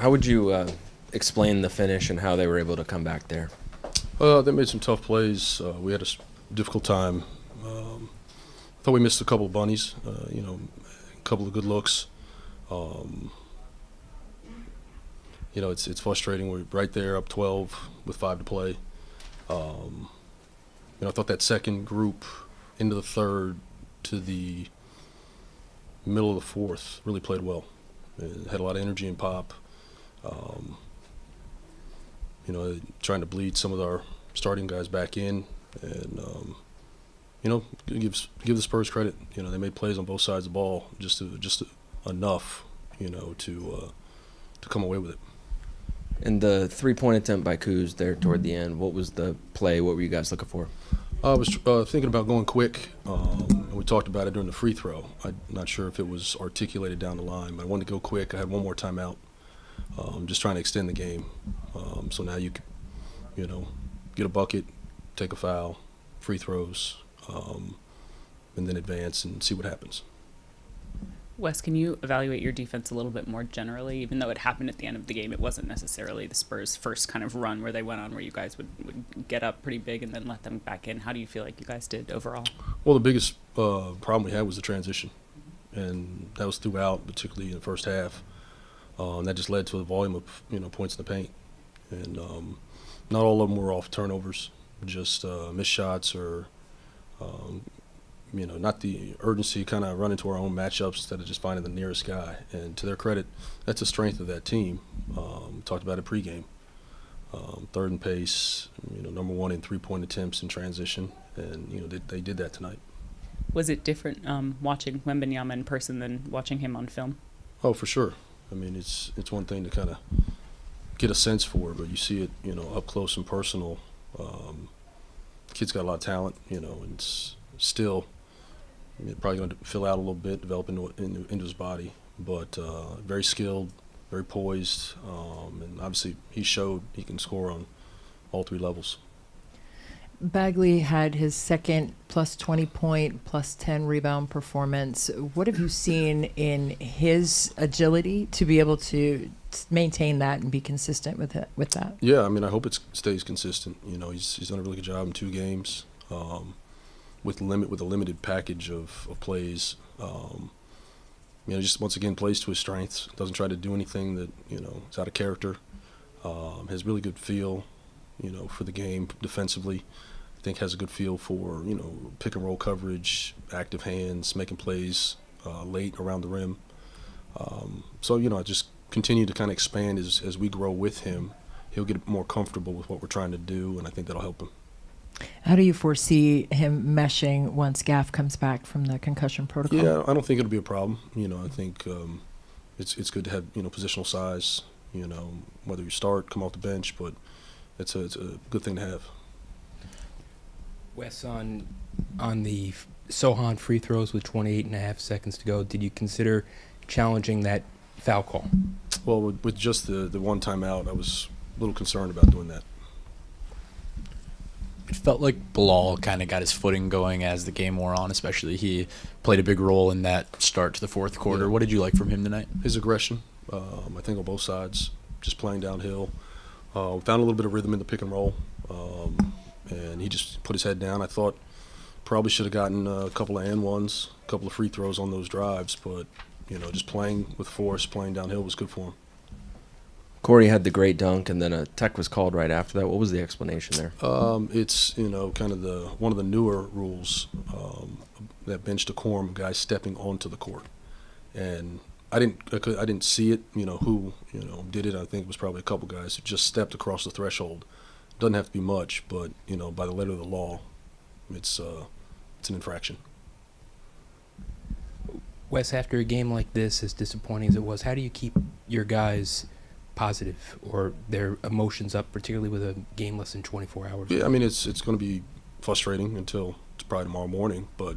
How would you explain the finish and how they were able to come back there? They made some tough plays. We had a difficult time. Thought we missed a couple of bunnies, a couple of good looks. Um, it's frustrating. We're right there, up 12 with 5 to play. I thought that second group into the third to the middle of the fourth really played well. It had a lot of energy and pop. Um, Trying to bleed some of our starting guys back in, and give the Spurs credit. They made plays on both sides of the ball, just enough, to come away with it. And the 3-point attempt by Kuz there toward the end, what was the play? What were you guys looking for? I was thinking about going quick, and we talked about it during the free throw. I'm not sure if it was articulated down the line, but I wanted to go quick. I had one more timeout, just trying to extend the game. So now you could, get a bucket, take a foul, free throws, and then advance and see what happens. Wes, can you evaluate your defense a little bit more generally? Even though it happened at the end of the game, it wasn't necessarily the Spurs' first kind of run where they went on where you guys would get up pretty big and then let them back in. How do you feel like you guys did overall? Well, the biggest problem we had was the transition, and that was throughout, particularly in the first half. That just led to the volume of points in the paint, and not all of them were off turnovers, just missed shots or not the urgency, kind of run into our own matchups instead of just finding the nearest guy. And to their credit, that's a strength of that team. Talked about it pregame. Third in pace, number one in 3-point attempts in transition, and they did that tonight. Was it different watching Wembanyama in person than watching him on film? Oh, for sure. I mean, it's one thing to kind of get a sense for, but you see it, up close and personal. Kid's got a lot of talent, and it's still probably going to fill out a little bit, develop into his body, but very skilled, very poised, and obviously he showed he can score on all 3 levels. Bagley had his second plus 20 point, plus 10 rebound performance. What have you seen in his agility to be able to maintain that and be consistent with that? Yeah, I mean, I hope it stays consistent. He's done a really good job in 2 games with a limited package of plays. Just once again plays to his strengths. Doesn't try to do anything that is out of character. Has really good feel, for the game defensively. I think has a good feel for pick and roll coverage, active hands, making plays late around the rim. I just continue to kind of expand as we grow with him. He'll get more comfortable with what we're trying to do, and I think that'll help him. How do you foresee him meshing once Gaff comes back from the concussion protocol? Yeah, I don't think it'll be a problem. I think it's good to have positional size. Whether you start, come off the bench, but it's a good thing to have. Wes, on the Sohan free throws with 28.5 seconds to go, did you consider challenging that foul call? Well, with just the one timeout, I was a little concerned about doing that. It felt like Bilal kind of got his footing going as the game wore on, especially he played a big role in that start to the fourth quarter. Yeah. What did you like from him tonight? His aggression, I think on both sides, just playing downhill. Found a little bit of rhythm in the pick and roll, and he just put his head down. I thought probably should have gotten a couple of and-ones, a couple of free throws on those drives, but just playing with force, playing downhill was good for him. Corey had the great dunk, and then a tech was called right after that. What was the explanation there? It's kind of one of the newer rules, that bench decorum, guys stepping onto the court, and I didn't see it. Who did it? I think it was probably a couple guys who just stepped across the threshold. Doesn't have to be much, but by the letter of the law, it's an infraction. Wes, after a game like this, as disappointing as it was, how do you keep your guys positive or their emotions up, particularly with a game less than 24 hours? Yeah, I mean, it's going to be frustrating until it's probably tomorrow morning, but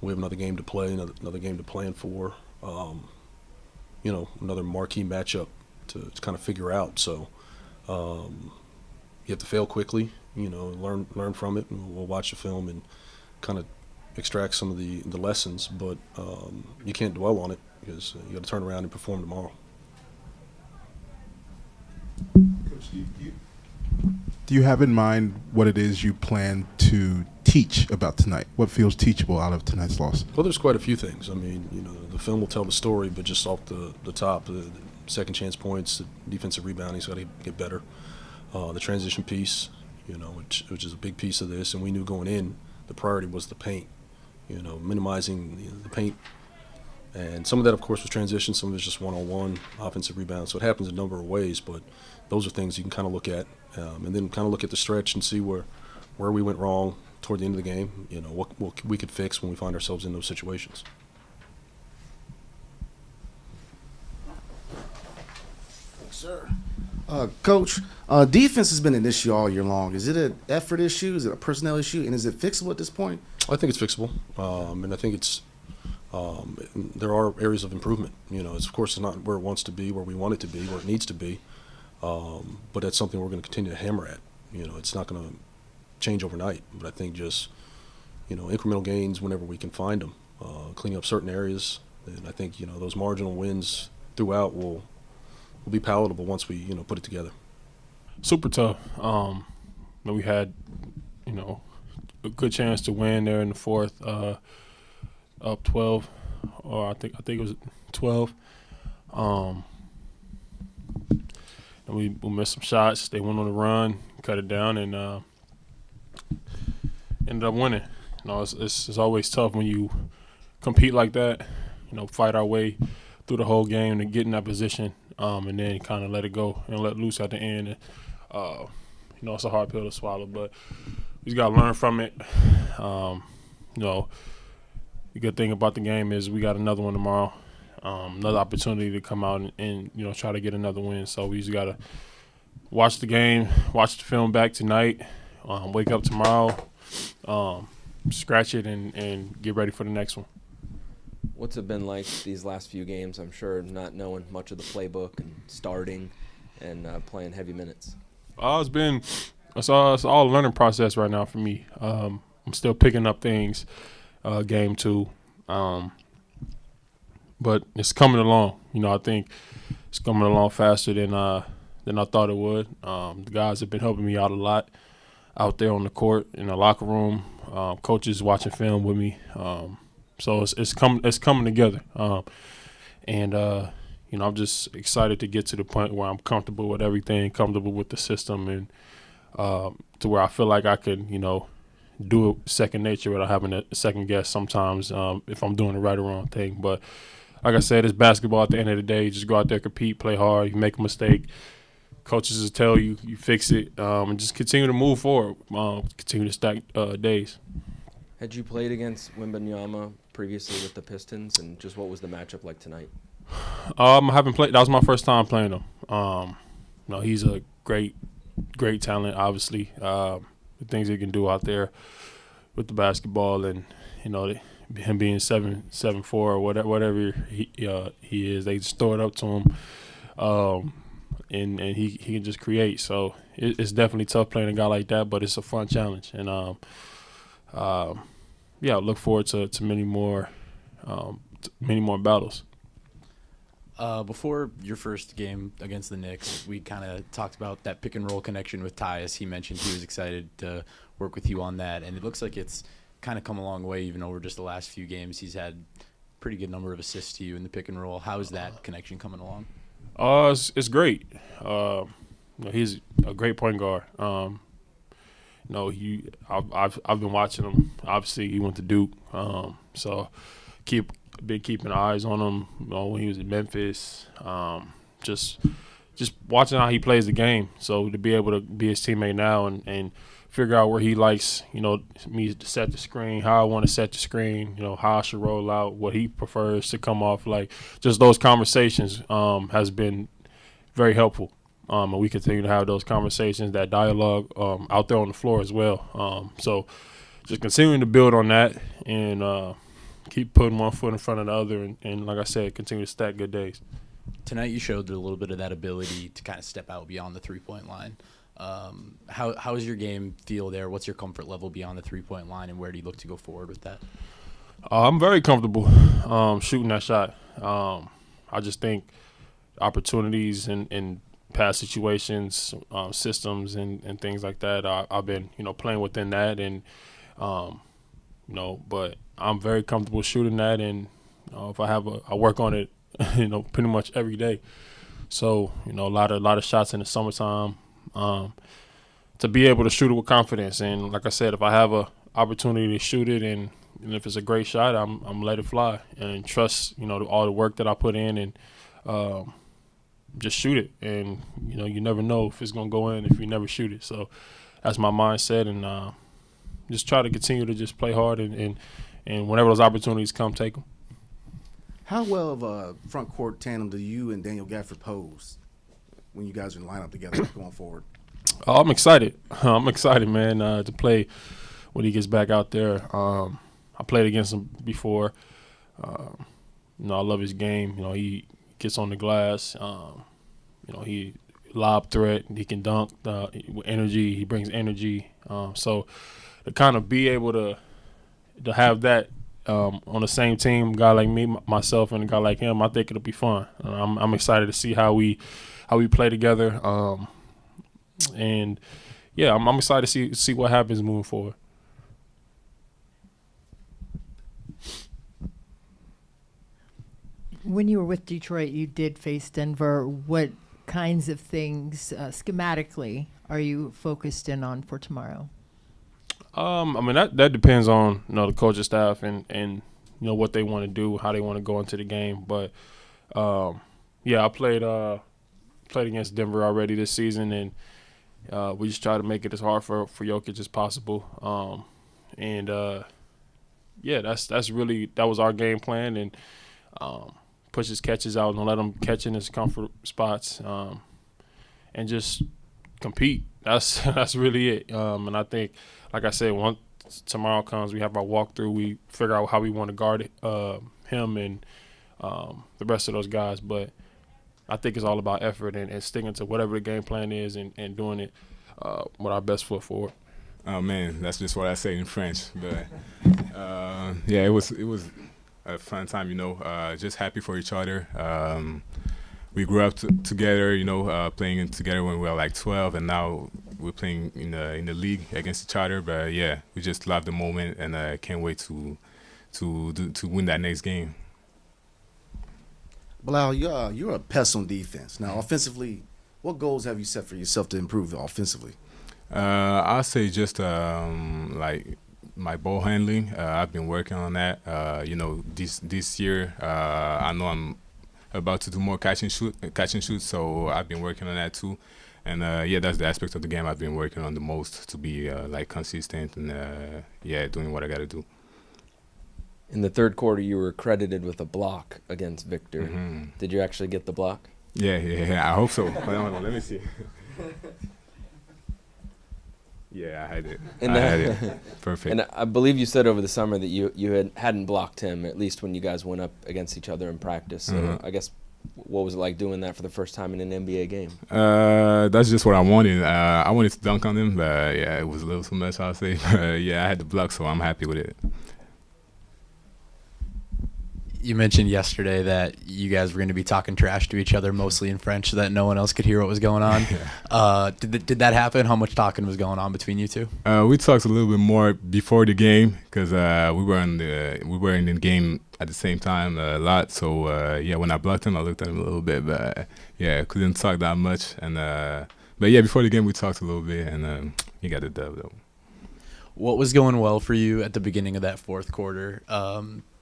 we have another game to play, another game to plan for, another marquee matchup to kind of figure out. So you have to fail quickly, learn from it, and we'll watch the film and kind of extract some of the lessons, but you can't dwell on it because you got to turn around and perform tomorrow. Coach, do you have in mind what it is you plan to teach about tonight? What feels teachable out of tonight's loss? Well, there's quite a few things. I mean, the film will tell the story, but just off the top, the second chance points, the defensive rebounding's got to get better. The transition piece, which is a big piece of this, and we knew going in the priority was the paint, minimizing the paint. And some of that, of course, was transition. Some of it's just one-on-one offensive rebound. So it happens a number of ways, but those are things you can kind of look at, and then kind of look at the stretch and see where we went wrong toward the end of the game. What we could fix when we find ourselves in those situations. Sure. Coach, defense has been an issue all year long. Is it an effort issue? Is it a personnel issue? And is it fixable at this point? I think it's fixable, and I think it's there are areas of improvement. Of course, it's not where it wants to be, where we want it to be, where it needs to be, but that's something we're going to continue to hammer at. It's not going to change overnight, but I think just incremental gains whenever we can find them, cleaning up certain areas, and I think those marginal wins throughout will be palatable once we put it together. Super tough. We had a good chance to win there in the fourth, up 12, or I think it was 12. And we missed some shots. They went on the run, cut it down, and ended up winning. It's always tough when you compete like that. Fight our way through the whole game and get in that position, and then kind of let it go and let loose at the end. And, it's a hard pill to swallow, but we just got to learn from it. The good thing about the game is we got another one tomorrow, another opportunity to come out and try to get another win. So we just got to watch the game, watch the film back tonight, wake up tomorrow, scratch it, and get ready for the next one. What's it been like these last few games? I'm sure not knowing much of the playbook and starting and playing heavy minutes. It's all a learning process right now for me. I'm still picking up things, game 2, but it's coming along. I think it's coming along faster than I thought it would. The guys have been helping me out a lot out there on the court, in the locker room. Coaches watching film with me. So it's coming together, and I'm just excited to get to the point where I'm comfortable with everything, comfortable with the system, and to where I feel like I could, do it second nature without having a second guess sometimes if I'm doing the right or wrong thing. But like I said, it's basketball at the end of the day. You just go out there, compete, play hard. You make a mistake, coaches will tell you, you fix it, and just continue to move forward, continue to stack days. Had you played against Wembanyama previously with the Pistons, and just what was the matchup like tonight? I haven't played. That was my first time playing him. He's a great talent. Obviously, the things he can do out there with the basketball, and him being 7'4" or whatever he is, they just throw it up to him, and he can just create. So it's definitely tough playing a guy like that, but it's a fun challenge, and I look forward to many more battles. Before your first game against the Knicks, we kind of talked about that pick and roll connection with Tyus. He mentioned he was excited to work with you on that, and it looks like it's kind of come a long way, even over just the last few games. He's had a pretty good number of assists to you in the pick and roll. How is that connection coming along? It's great. He's a great point guard. I've been watching him. Obviously, he went to Duke, so been keeping eyes on him. When he was in Memphis, just watching how he plays the game. So to be able to be his teammate now and figure out where he likes, me to set the screen, how I want to set the screen, how I should roll out, what he prefers to come off like. Just those conversations has been very helpful. And we continue to have those conversations, that dialogue out there on the floor as well. So just continuing to build on that and keep putting one foot in front of the other and like I said, continue to stack good days. Tonight you showed a little bit of that ability to kind of step out beyond the three-point line. How does your game feel there? What's your comfort level beyond the three-point line, and where do you look to go forward with that? I'm very comfortable shooting that shot. I just think opportunities and past situations, systems, and things like that. I've been, playing within that, and but I'm very comfortable shooting that, and if I work on it, pretty much every day. So, a lot of shots in the summertime, to be able to shoot it with confidence. And like I said, if I have a opportunity to shoot it, and if it's a great shot, I'm let it fly and trust, all the work that I put in, and just shoot it. And, you never know if it's going to go in if you never shoot it. So that's my mindset, and just try to continue to just play hard, and whenever those opportunities come, take them. How well of a front court tandem do you and Daniel Gafford pose when you guys are in the lineup together going forward? Oh, I'm excited. I'm excited, man, to play when he gets back out there. I played against him before. I love his game. He gets on the glass. He lob threat. He can dunk with energy. He brings energy. So to kind of be able to have that on the same team, a guy like me, myself, and a guy like him, I think it'll be fun. I'm excited to see how we play together. And yeah, I'm excited to see what happens moving forward. When you were with Detroit, you did face Denver. What kinds of things schematically are you focused in on for tomorrow? That depends on the coaching staff and what they want to do, how they want to go into the game. But I played against Denver already this season, and we just try to make it as hard for Jokic as possible. That was our game plan, and push his catches out and let him catch in his comfort spots, and just compete. That's really it. And I think, like I said, once tomorrow comes, we have our walkthrough. We figure out how we want to guard him and the rest of those guys. But I think it's all about effort and sticking to whatever the game plan is, and doing it with our best foot forward. Oh man, that's just what I say in French. But it was a fun time. Just happy for each other. We grew up together, playing together when we were like 12, and now we're playing in the league against each other. But yeah, we just love the moment, and can't wait to win that next game. Bilal, you're a pest on defense. Now, offensively, what goals have you set for yourself to improve offensively? I'll say just like my ball handling. I've been working on that. This year, I know I'm about to do more catch and shoot. So I've been working on that too. And that's the aspect of the game I've been working on the most, to be consistent and doing what I got to do. In the third quarter, you were credited with a block against Victor. Mm-hmm. Did you actually get the block? Yeah. I hope so. Hold on, let me see. Yeah, I had it. I had it. Perfect. And I believe you said over the summer that you hadn't blocked him, at least when you guys went up against each other in practice. So I guess, what was it like doing that for the first time in an NBA game? That's just what I wanted. I wanted to dunk on him, but it was a little too much, I'll say. But I had the block, so I'm happy with it. You mentioned yesterday that you guys were going to be talking trash to each other, mostly in French, so that no one else could hear what was going on. Did that happen? How much talking was going on between you two? We talked a little bit more before the game, because we were in the game at the same time a lot. So when I blocked him, I looked at him a little bit, but couldn't talk that much. And before the game, we talked a little bit, and he got the dub though. What was going well for you at the beginning of that fourth quarter?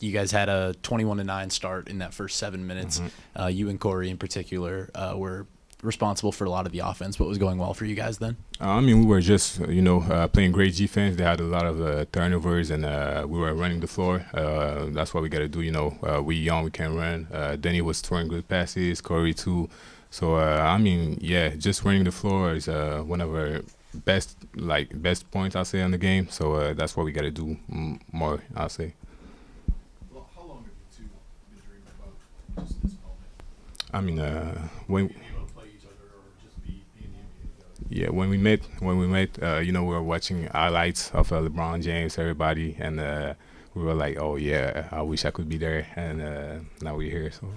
You guys had a 21-9 start in that first 7 minutes. Mm-hmm. You and Corey in particular were responsible for a lot of the offense. What was going well for you guys then? We were just, playing great defense. They had a lot of turnovers, and we were running the floor. That's what we got to do. We young, we can run. Denny was throwing good passes, Corey too. So, just running the floor is one of our best points, I'll say, on the game. So that's what we got to do more, I'll say. When we met, we were watching highlights of LeBron James, everybody, and we were like, oh yeah, I wish I could be there, and now we're here. So.